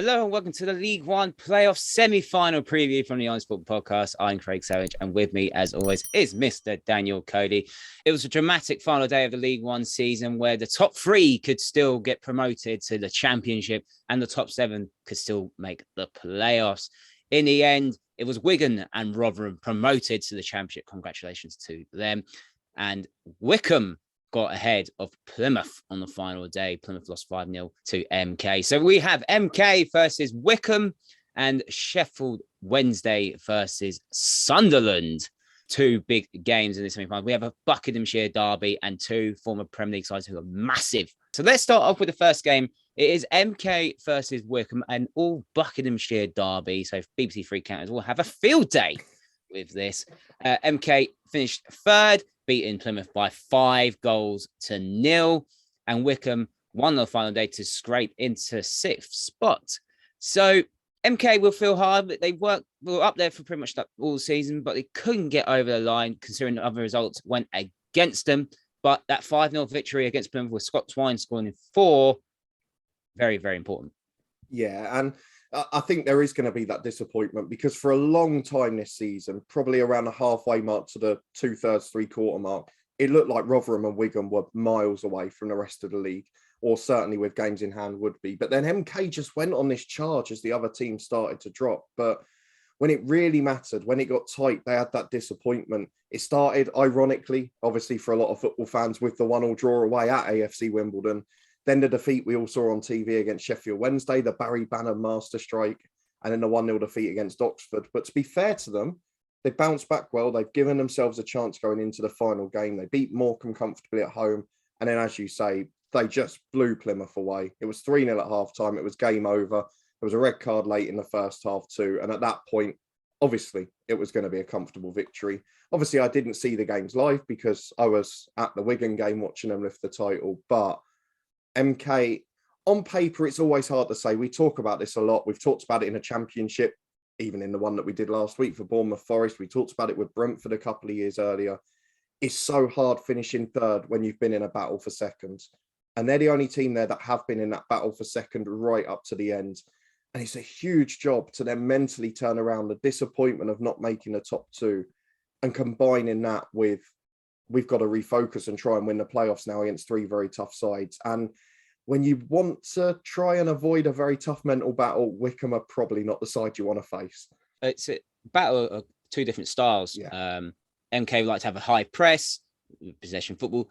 Hello and welcome to the League One playoff semi-final preview from the Honest Football Podcast. I'm Craig Savage, and with me, as always, is Mr. Daniel Cody. It was a dramatic final day of the League One season where the top three could still get promoted to the Championship and the top seven could still make the playoffs. In the end, it was Wigan and Rotherham promoted to the Championship. Congratulations to them. And Wycombe got ahead of Plymouth on the final day. Plymouth lost 5-0 to MK. So we have MK versus Wycombe and Sheffield Wednesday versus Sunderland. Two big games in the semi-final. We have a Buckinghamshire derby and two former Premier League sides who are massive. So let's start off with the first game. It is MK versus Wycombe, and all Buckinghamshire derby. So BBC Three Counters will have a field day with this. MK finished third, beating Plymouth by 5-0. And Wycombe won the final day to scrape into sixth spot. So MK will feel hard, but they were up there for pretty much all season, but they couldn't get over the line considering the other results went against them. But that 5-0 victory against Plymouth with Scott Twine scoring in 4, very, very important. Yeah, and I think there is going to be that disappointment because for a long time this season, probably around the halfway mark to the 2/3, 3/4 mark, it looked like Rotherham and Wigan were miles away from the rest of the league, or certainly with games in hand would be. But then MK just went on this charge as the other team started to drop. But when it really mattered, when it got tight, they had that disappointment. It started, ironically, obviously for a lot of football fans, with the 1-1 draw away at AFC Wimbledon. Then the defeat we all saw on TV against Sheffield Wednesday, the Barry Banner masterstrike, and then the 1-0 defeat against Oxford. But to be fair to them, they bounced back well. They've given themselves a chance going into the final game. They beat Morecambe comfortably at home. And then, as you say, they just blew Plymouth away. It was 3-0 at half-time. It was game over. There was a red card late in the first half too. And at that point, obviously, it was going to be a comfortable victory. Obviously, I didn't see the games live because I was at the Wigan game watching them lift the title. But MK, on paper, it's always hard to say. We talk about this a lot. We've talked about it in a championship, even in the one that we did last week for Bournemouth Forest. We talked about it with Brentford a couple of years earlier. It's so hard finishing third when you've been in a battle for second. And they're the only team there that have been in that battle for second right up to the end. And it's a huge job to then mentally turn around the disappointment of not making the top two and combining that with we've got to refocus and try and win the playoffs now against three very tough sides. And when you want to try and avoid a very tough mental battle, Wycombe are probably not the side you want to face. It's a battle of two different styles. Yeah. MK like to have a high press, possession football.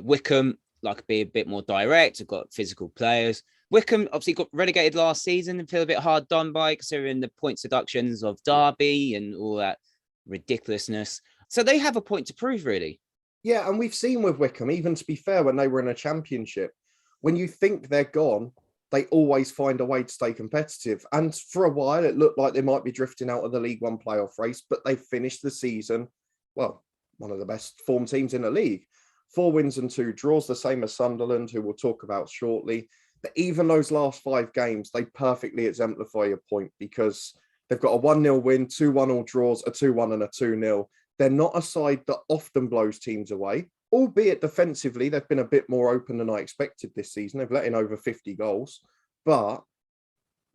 Wycombe like to be a bit more direct. They've got physical players. Wycombe obviously got relegated last season and feel a bit hard done by considering the point deductions of Derby and all that ridiculousness. So they have a point to prove, really. Yeah, and we've seen with Wycombe, even to be fair, when they were in a championship, when you think they're gone, they always find a way to stay competitive. And for a while, it looked like they might be drifting out of the League One playoff race, but they finished the season, well, one of the best form teams in the league. 4 wins and 2 draws, the same as Sunderland, who we'll talk about shortly. But even those last 5 games, they perfectly exemplify your point because they've got a 1-0 win, 2 1-all draws, a 2-1 and a 2-0. They're not a side that often blows teams away, albeit defensively, they've been a bit more open than I expected this season. They've let in over 50 goals. But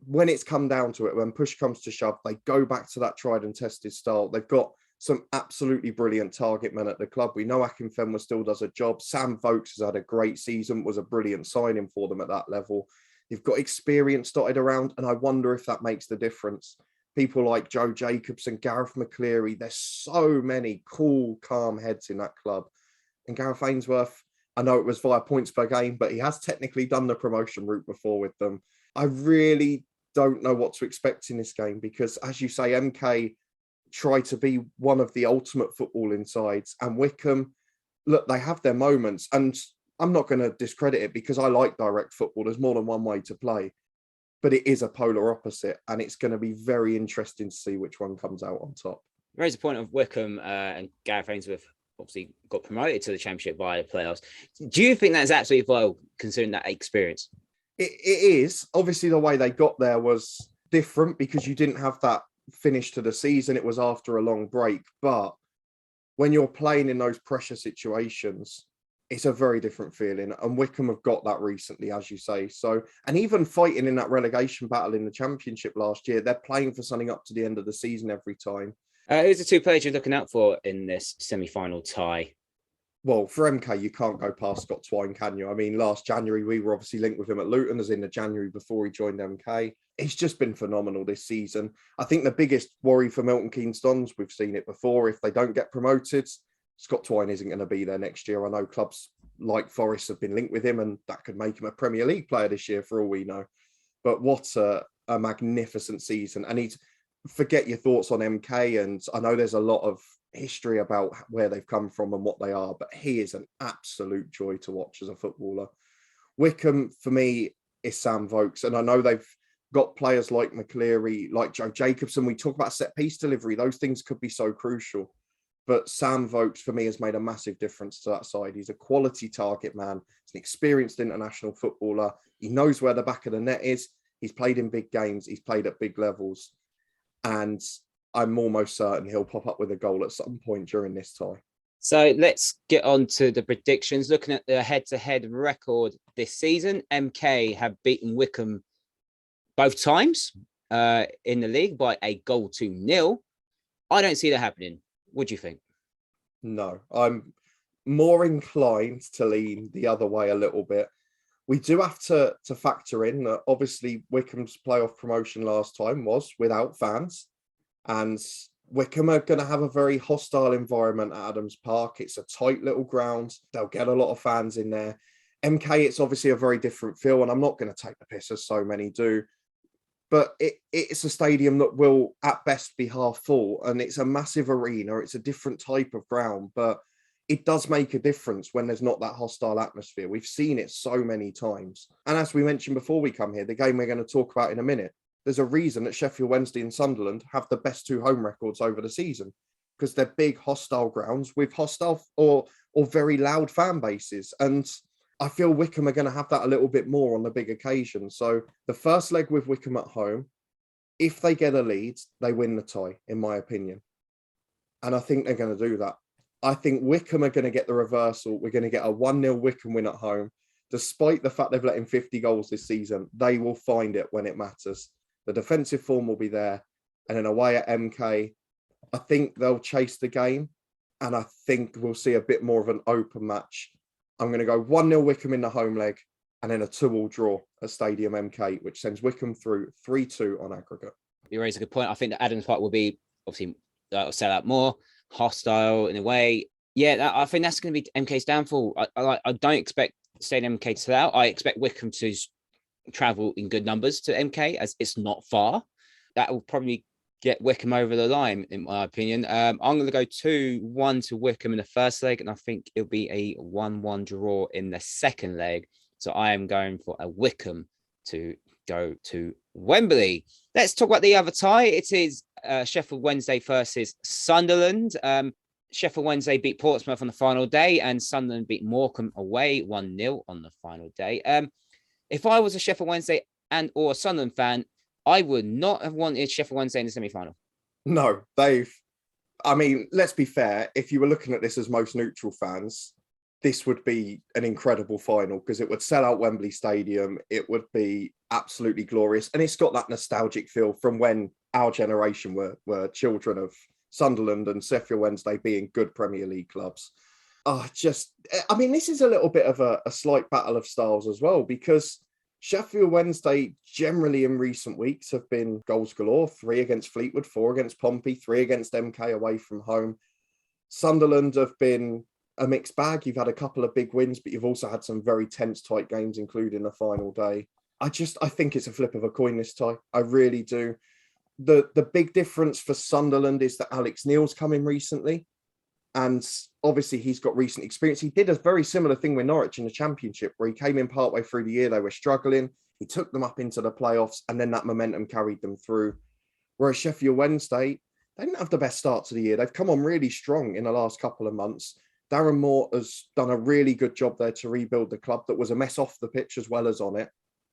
when it's come down to it, when push comes to shove, they go back to that tried and tested style. They've got some absolutely brilliant target men at the club. We know Akinfenwa still does a job. Sam Vokes has had a great season, was a brilliant signing for them at that level. You've got experience dotted around, and I wonder if that makes the difference. People like Joe Jacobson, Gareth McCleary, there's so many cool, calm heads in that club. And Gareth Ainsworth, I know it was via points per game, but he has technically done the promotion route before with them. I really don't know what to expect in this game because, as you say, MK try to be one of the ultimate footballing sides. And Wycombe, look, they have their moments. And I'm not going to discredit it because I like direct football. There's more than one way to play. But it is a polar opposite. And it's going to be very interesting to see which one comes out on top. Raise the point of Wycombe and Gareth Ainsworth obviously got promoted to the Championship via the playoffs. Do you think that's absolutely vital considering that experience? It is. Obviously, the way they got there was different because you didn't have that finish to the season. It was after a long break. But when you're playing in those pressure situations, it's a very different feeling. And Wycombe have got that recently, as you say. So, and even fighting in that relegation battle in the Championship last year, they're playing for something up to the end of the season every time. Who's the two players you're looking out for in this semi-final tie? Well, for MK, you can't go past Scott Twine, can you? I mean, last January, we were obviously linked with him at Luton, as in the January before he joined MK. He's just been phenomenal this season. I think the biggest worry for Milton Keynes Dons, we've seen it before, if they don't get promoted, Scott Twine isn't going to be there next year. I know clubs like Forest have been linked with him, and that could make him a Premier League player this year for all we know. But what a magnificent season. And forget your thoughts on MK, and I know there's a lot of history about where they've come from and what they are, but he is an absolute joy to watch as a footballer. Wycombe, for me, is Sam Vokes, and I know they've got players like McCleary, like Joe Jacobson. We talk about set piece delivery; those things could be so crucial. But Sam Vokes, for me, has made a massive difference to that side. He's a quality target man. He's an experienced international footballer. He knows where the back of the net is. He's played in big games. He's played at big levels, and I'm almost certain he'll pop up with a goal at some point during this tie. So let's get on to the predictions. Looking at the head-to-head record this season, MK have beaten Wycombe both times in the league by a 1-0. I don't see that happening. What do you think? No, I'm more inclined to lean the other way a little bit. We do have to factor in that obviously Wycombe's playoff promotion last time was without fans. And Wycombe are going to have a very hostile environment at Adams Park. It's a tight little ground. They'll get a lot of fans in there. MK, it's obviously a very different feel, and I'm not going to take the piss as so many do. But it's a stadium that will at best be half full, and it's a massive arena. It's a different type of ground, but it does make a difference when there's not that hostile atmosphere. We've seen it so many times. And as we mentioned before we come here, the game we're going to talk about in a minute, there's a reason that Sheffield Wednesday and Sunderland have the best 2 home records over the season, because they're big hostile grounds with hostile or very loud fan bases. And I feel Wycombe are going to have that a little bit more on the big occasion. So the first leg with Wycombe at home, if they get a lead, they win the tie, in my opinion. And I think they're going to do that. I think Wycombe are going to get the reversal. We're going to get a 1-0 Wycombe win at home. Despite the fact they've let in 50 goals this season, they will find it when it matters. The defensive form will be there. And then away at MK, I think they'll chase the game. And I think we'll see a bit more of an open match. I'm going to go 1-0 Wycombe in the home leg, and then a 2-2 draw at Stadium MK, which sends Wycombe through 3-2 on aggregate. You raise a good point. I think that Adams Park will be obviously sell out more, hostile in a way. Yeah, I think that's going to be MK's downfall. I don't expect Stadium MK to sell out. I expect Wycombe to travel in good numbers to MK, as it's not far. That will probably get Wycombe over the line, in my opinion. I'm going to go 2-1 to Wycombe in the first leg, and I think it'll be a 1-1 draw in the second leg. So I am going for a Wycombe to go to Wembley. Let's talk about the other tie. It is Sheffield Wednesday versus Sunderland. Sheffield Wednesday beat Portsmouth on the final day, and Sunderland beat Morecambe away 1-0 on the final day. If I was a Sheffield Wednesday or a Sunderland fan, I would not have wanted Sheffield Wednesday in the semi-final. No, I mean, let's be fair. If you were looking at this as most neutral fans, this would be an incredible final because it would sell out Wembley Stadium. It would be absolutely glorious. And it's got that nostalgic feel from when our generation were children of Sunderland and Sheffield Wednesday being good Premier League clubs. I mean, this is a little bit of a slight battle of styles as well, because Sheffield Wednesday generally in recent weeks have been goals galore, 3 against Fleetwood, 4 against Pompey, 3 against MK away from home. Sunderland have been a mixed bag. You've had a couple of big wins, but you've also had some very tense, tight games, including the final day. I think it's a flip of a coin this tie. I really do. The big difference for Sunderland is that Alex Neil's come in recently, and obviously he's got recent experience. He did a very similar thing with Norwich in the Championship, where he came in partway through the year. They were struggling. He took them up into the playoffs, and then that momentum carried them through. Whereas Sheffield Wednesday, they didn't have the best start to the year. They've come on really strong in the last couple of months. Darren Moore has done a really good job there to rebuild the club that was a mess off the pitch as well as on it.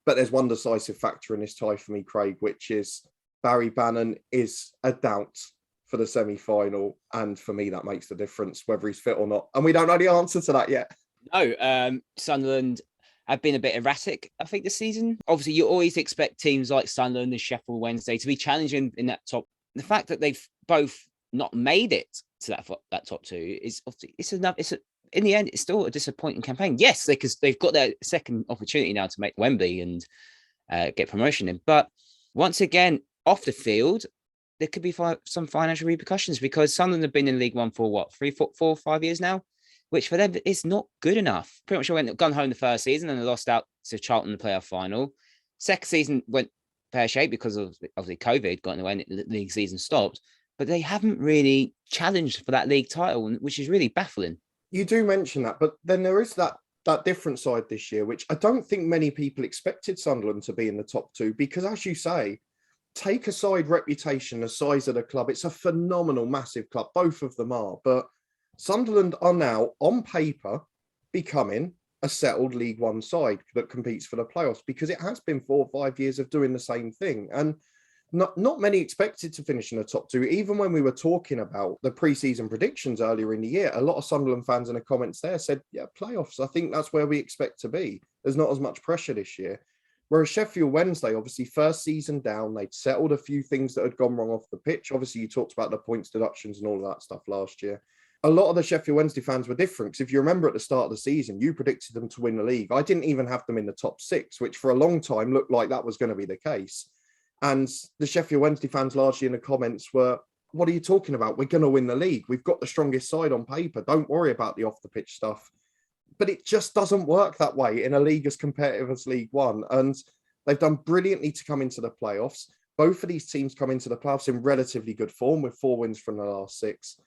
But there's one decisive factor in this tie for me, Craig, which is Barry Bannon is a doubt for the semi-final. And for me, that makes the difference, whether he's fit or not. And we don't know the answer to that yet. No, Sunderland have been a bit erratic, I think, this season. Obviously, you always expect teams like Sunderland and Sheffield Wednesday to be challenging in that top. The fact that they've both not made it to that top two is obviously in the end, it's still a disappointing campaign. Yes, because they've got their second opportunity now to make Wembley and get promotion in. But once again, off the field, there could be some financial repercussions because Sunderland have been in League One for what, 4, 5 years now, which for them is not good enough. Pretty much went gone home the first season and they lost out to Charlton in the playoff final. Second season went pear shaped because of obviously COVID got in the way and the league season stopped. But they haven't really challenged for that league title, which is really baffling. You do mention that, but then there is that different side this year, which I don't think many people expected Sunderland to be in the top two, because as you say, take aside reputation, the size of the club, it's a phenomenal, massive club. Both of them are, but Sunderland are now, on paper, becoming a settled League One side that competes for the playoffs, because it has been 4 or 5 years of doing the same thing. And not many expected to finish in the top two. Even when we were talking about the pre-season predictions earlier in the year, a lot of Sunderland fans in the comments there said, yeah, playoffs, I think that's where we expect to be. There's not as much pressure this year. Whereas Sheffield Wednesday, obviously, first season down, they'd settled a few things that had gone wrong off the pitch. Obviously, you talked about the points deductions and all of that stuff last year. A lot of the Sheffield Wednesday fans were different, because if you remember at the start of the season, you predicted them to win the league. I didn't even have them in the top 6, which for a long time looked like that was going to be the case. And the Sheffield Wednesday fans largely in the comments were, what are you talking about? We're going to win the league. We've got the strongest side on paper. Don't worry about the off-the-pitch stuff. But it just doesn't work that way in a league as competitive as League One. And they've done brilliantly to come into the playoffs. Both of these teams come into the playoffs in relatively good form with 4 wins from the last 6.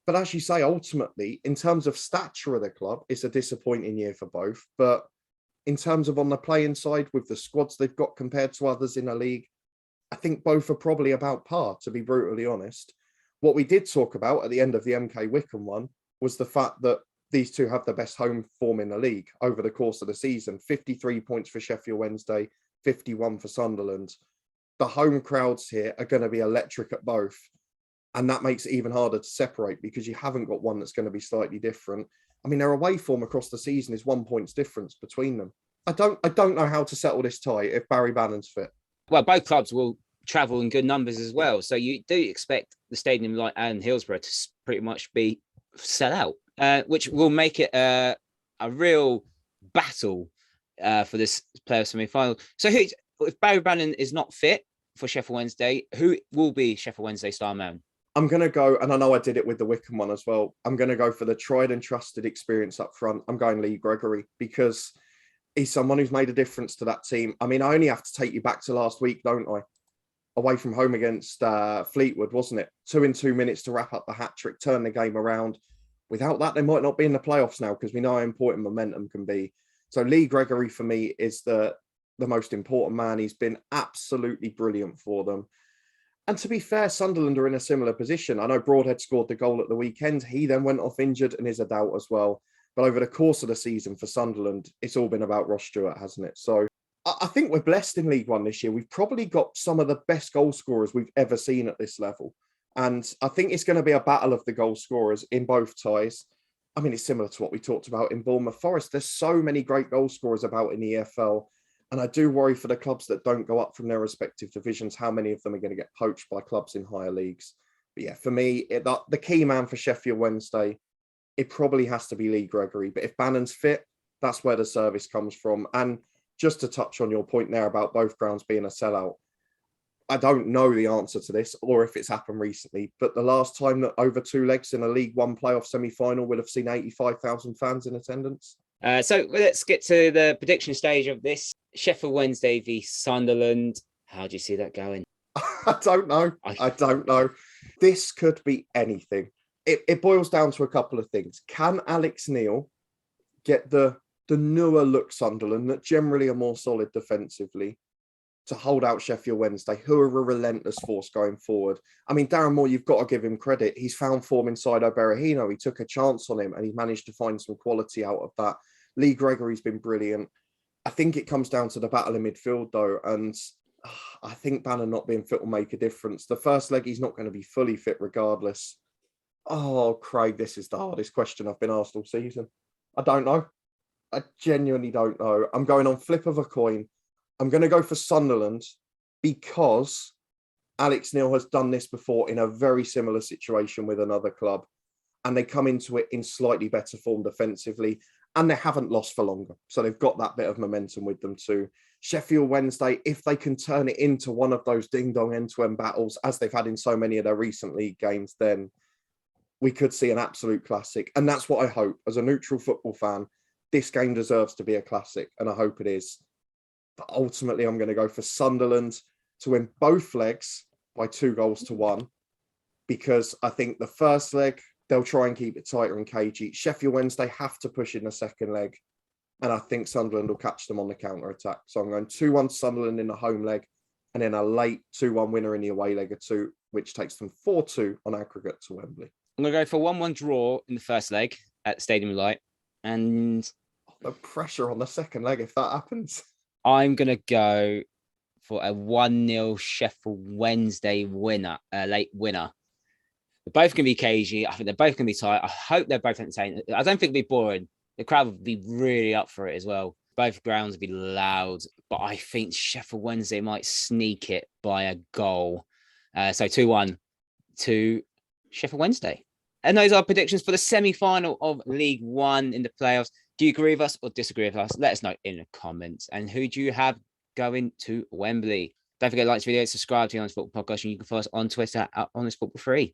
But as you say, ultimately, in terms of stature of the club, it's a disappointing year for both. But in terms of on the playing side, with the squads they've got compared to others in the league, I think both are probably about par, to be brutally honest. What we did talk about at the end of the MK Wycombe one was the fact that these two have the best home form in the league over the course of the season. 53 points for Sheffield Wednesday, 51 for Sunderland. The home crowds here are going to be electric at both. And that makes it even harder to separate, because you haven't got one that's going to be slightly different. I mean, their away form across the season is 1 point difference between them. I don't know how to settle this tie if Barry Bannon's fit. Well, both clubs will travel in good numbers as well. So you do expect the stadium like Ann Hillsborough to pretty much be sell out, which will make it a real battle for this playoff semi-final. So if Barry Bannon is not fit for Sheffield Wednesday, who will be Sheffield Wednesday star man? I'm going to go, and I know I did it with the Wycombe one as well, I'm going to go for the tried and trusted experience up front. I'm going Lee Gregory, because he's someone who's made a difference to that team. I mean, I only have to take you back to last week, don't I? Away from home against Fleetwood, wasn't it? 2 in 2 minutes to wrap up the hat-trick, turn the game around. Without that, they might not be in the playoffs now, because we know how important momentum can be. So Lee Gregory, for me, is the most important man. He's been absolutely brilliant for them. And to be fair, Sunderland are in a similar position. I know Broadhead scored the goal at the weekend. He then went off injured and is a doubt as well. But over the course of the season for Sunderland, it's all been about Ross Stewart, hasn't it? So I think we're blessed in League One this year. We've probably got some of the best goal scorers we've ever seen at this level. And I think it's going to be a battle of the goal scorers in both ties. I mean, it's similar to what we talked about in Bournemouth Forest. There's so many great goal scorers about in the EFL. And I do worry for the clubs that don't go up from their respective divisions, how many of them are going to get poached by clubs in higher leagues. But yeah, for me, the key man for Sheffield Wednesday, it probably has to be Lee Gregory. But if Bannon's fit, that's where the service comes from. And just to touch on your point there about both grounds being a sellout, I don't know the answer to this or if it's happened recently, but the last time that over 2 legs in a League One playoff semi-final would have seen 85,000 fans in attendance. So let's get to the prediction stage of this. Sheffield Wednesday v Sunderland. How do you see that going? I don't know. This could be anything. It boils down to a couple of things. Can Alex Neil get the newer look Sunderland that generally are more solid defensively to hold out Sheffield Wednesday, who are a relentless force going forward? I mean, Darren Moore, you've got to give him credit. He's found form inside Berahino. He took a chance on him and he managed to find some quality out of that. Lee Gregory's been brilliant. I think it comes down to the battle in midfield, though, and I think Bannon not being fit will make a difference. The first leg, he's not going to be fully fit regardless. Oh, Craig, this is the hardest question I've been asked all season. I don't know. I genuinely don't know. I'm going on flip of a coin. I'm going to go for Sunderland because Alex Neil has done this before in a very similar situation with another club, and they come into it in slightly better form defensively, and they haven't lost for longer. So they've got that bit of momentum with them too. Sheffield Wednesday, if they can turn it into one of those ding-dong end-to-end battles, as they've had in so many of their recent league games, then we could see an absolute classic. And that's what I hope. As a neutral football fan, this game deserves to be a classic, and I hope it is. But ultimately, I'm going to go for Sunderland to win both legs by 2-1, because I think the first leg, they'll try and keep it tighter and cagey. Sheffield Wednesday have to push in the second leg, and I think Sunderland will catch them on the counter-attack. So I'm going 2-1 Sunderland in the home leg, and then a late 2-1 winner in the away leg of 2, which takes them 4-2 on aggregate to Wembley. I'm going to go for 1-1 draw in the first leg at the Stadium of Light, and the pressure on the second leg if that happens. I'm going to go for a 1-0 Sheffield Wednesday winner, late winner. They're both going to be cagey. I think they're both going to be tight. I hope they're both entertaining. I don't think it'll be boring. The crowd will be really up for it as well. Both grounds will be loud, but I think Sheffield Wednesday might sneak it by a goal. So 2-1 to Sheffield Wednesday. And those are predictions for the semi-final of League One in the playoffs. Do you agree with us or disagree with us? Let us know in the comments. And who do you have going to Wembley? Don't forget to like this video, subscribe to the Honest Football Podcast, and you can follow us on Twitter at Honest Football Free.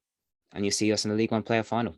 And you'll see us in the League One playoff final.